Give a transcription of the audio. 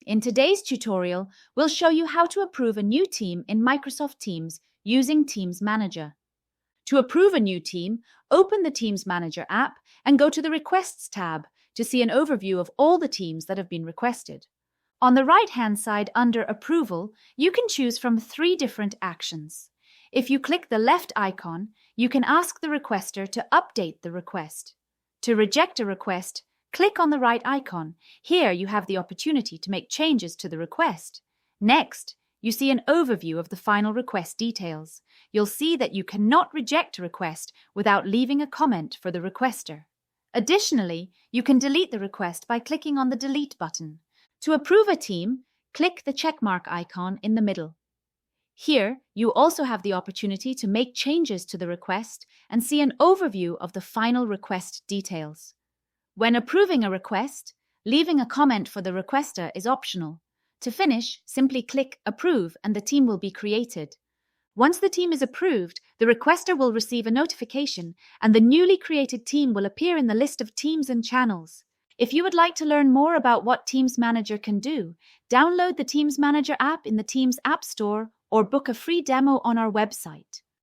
In today's tutorial, we'll show you how to approve a new team in Microsoft Teams using Teams Manager. To approve a new team, open the Teams Manager app and go to the Requests tab to see an overview of all the teams that have been requested. On the right-hand side under Approval, you can choose from 3 different actions. If you click the left icon, you can ask the requester to update the request. To reject a request, click on the right icon. Here you have the opportunity to make changes to the request. Next, you see an overview of the final request details. You'll see that you cannot reject a request without leaving a comment for the requester. Additionally, you can delete the request by clicking on the Delete button. To approve a team, click the checkmark icon in the middle. Here, you also have the opportunity to make changes to the request and see an overview of the final request details. When approving a request, leaving a comment for the requester is optional. To finish, simply click Approve and the team will be created. Once the team is approved, the requester will receive a notification and the newly created team will appear in the list of teams and channels. If you would like to learn more about what Teams Manager can do, download the Teams Manager app in the Teams App Store or book a free demo on our website.